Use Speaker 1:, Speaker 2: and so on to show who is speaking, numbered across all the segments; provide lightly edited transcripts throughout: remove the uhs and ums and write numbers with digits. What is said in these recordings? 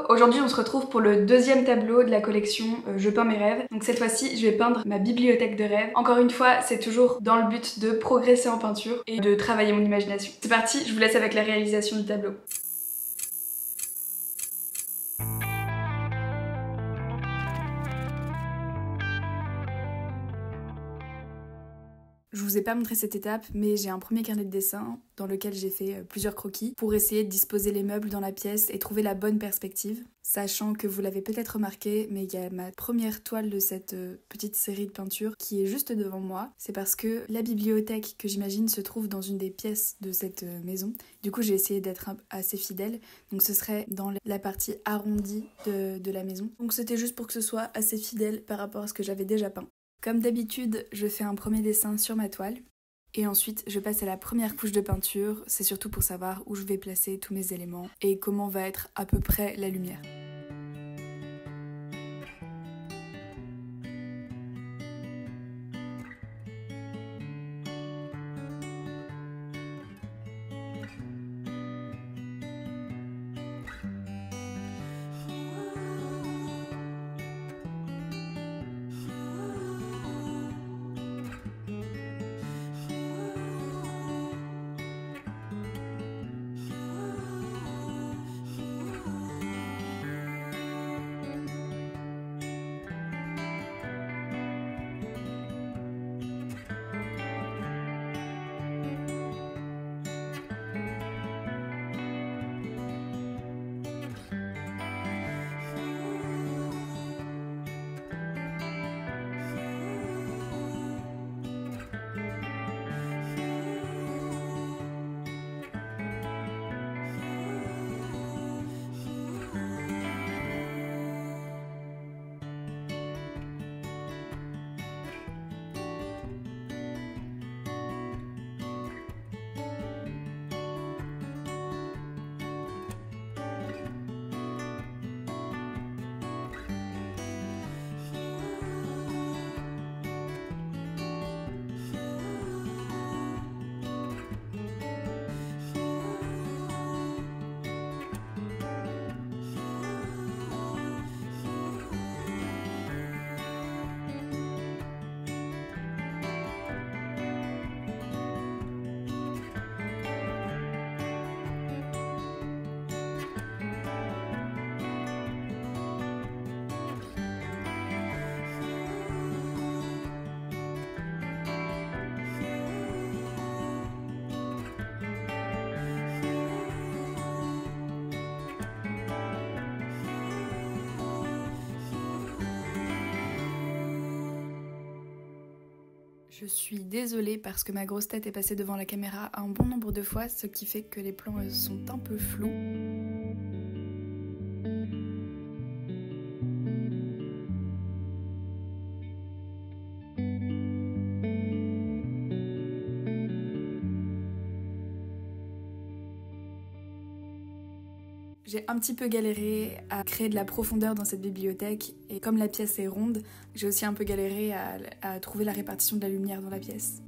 Speaker 1: Aujourd'hui on se retrouve pour le deuxième tableau de la collection Je peins mes rêves. Donc cette fois-ci je vais peindre ma bibliothèque de rêves. Encore une fois c'est toujours dans le but de progresser en peinture et de travailler mon imagination. C'est parti, je vous laisse avec la réalisation du tableau. Je vous ai pas montré cette étape, mais j'ai un premier carnet de dessin dans lequel j'ai fait plusieurs croquis pour essayer de disposer les meubles dans la pièce et trouver la bonne perspective. Sachant que vous l'avez peut-être remarqué, mais il y a ma première toile de cette petite série de peintures qui est juste devant moi. C'est parce que la bibliothèque que j'imagine se trouve dans une des pièces de cette maison. Du coup j'ai essayé d'être assez fidèle, donc ce serait dans la partie arrondie de la maison. Donc c'était juste pour que ce soit assez fidèle par rapport à ce que j'avais déjà peint. Comme d'habitude, je fais un premier dessin sur ma toile et ensuite je passe à la première couche de peinture. C'est surtout pour savoir où je vais placer tous mes éléments et comment va être à peu près la lumière. Je suis désolée parce que ma grosse tête est passée devant la caméra un bon nombre de fois, ce qui fait que les plans sont un peu flous. J'ai un petit peu galéré à créer de la profondeur dans cette bibliothèque et comme la pièce est ronde, j'ai aussi un peu galéré à trouver la répartition de la lumière dans la pièce.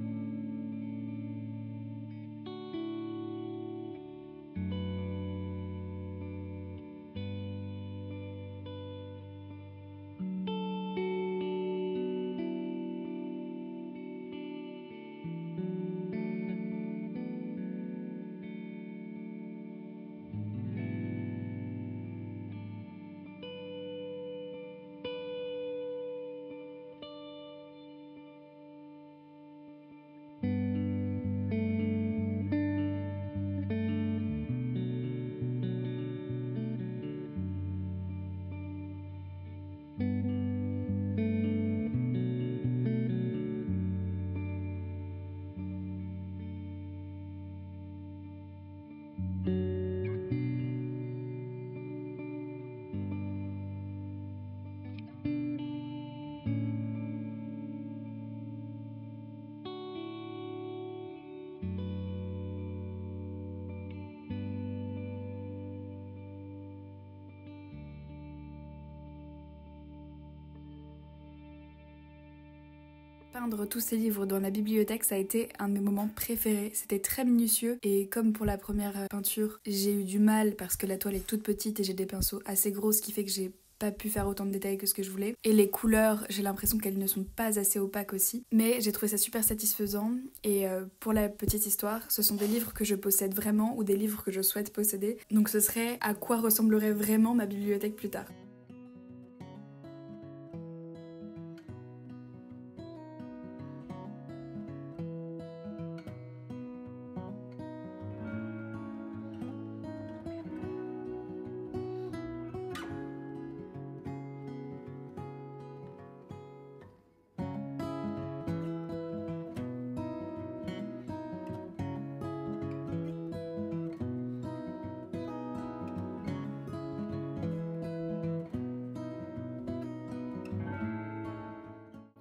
Speaker 1: Peindre tous ces livres dans la bibliothèque, ça a été un de mes moments préférés. C'était très minutieux et comme pour la première peinture, j'ai eu du mal parce que la toile est toute petite et j'ai des pinceaux assez gros, ce qui fait que j'ai pas pu faire autant de détails que ce que je voulais. Et les couleurs, j'ai l'impression qu'elles ne sont pas assez opaques aussi. Mais j'ai trouvé ça super satisfaisant et pour la petite histoire, ce sont des livres que je possède vraiment ou des livres que je souhaite posséder. Donc ce serait à quoi ressemblerait vraiment ma bibliothèque plus tard.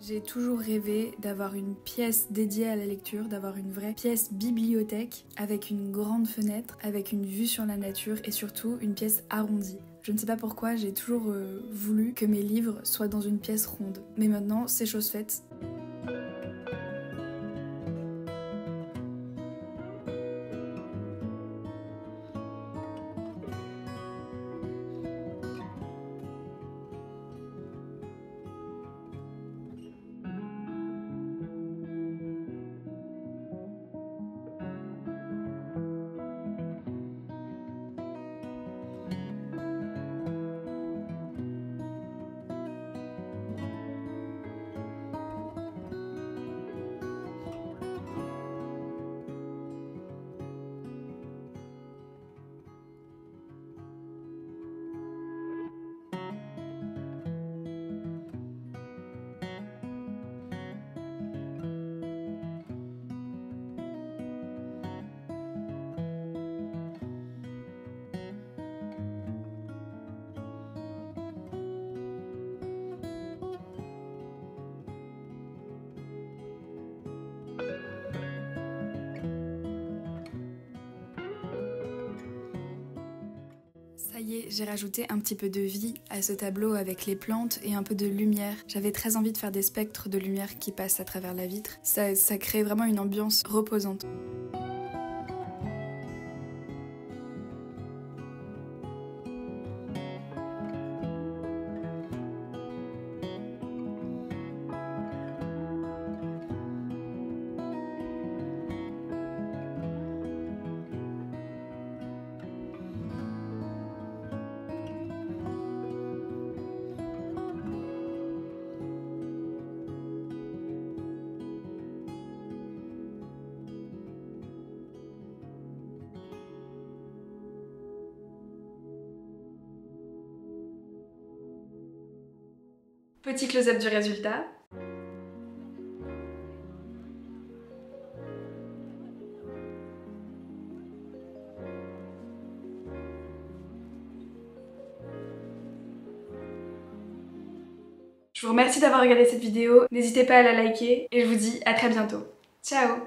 Speaker 1: J'ai toujours rêvé d'avoir une pièce dédiée à la lecture, d'avoir une vraie pièce bibliothèque avec une grande fenêtre, avec une vue sur la nature et surtout une pièce arrondie. Je ne sais pas pourquoi, j'ai toujours voulu que mes livres soient dans une pièce ronde. Mais maintenant, c'est chose faite. Ça y est, j'ai rajouté un petit peu de vie à ce tableau avec les plantes et un peu de lumière. J'avais très envie de faire des spectres de lumière qui passent à travers la vitre. Ça crée vraiment une ambiance reposante. Petit close-up du résultat. Je vous remercie d'avoir regardé cette vidéo, n'hésitez pas à la liker et je vous dis à très bientôt. Ciao!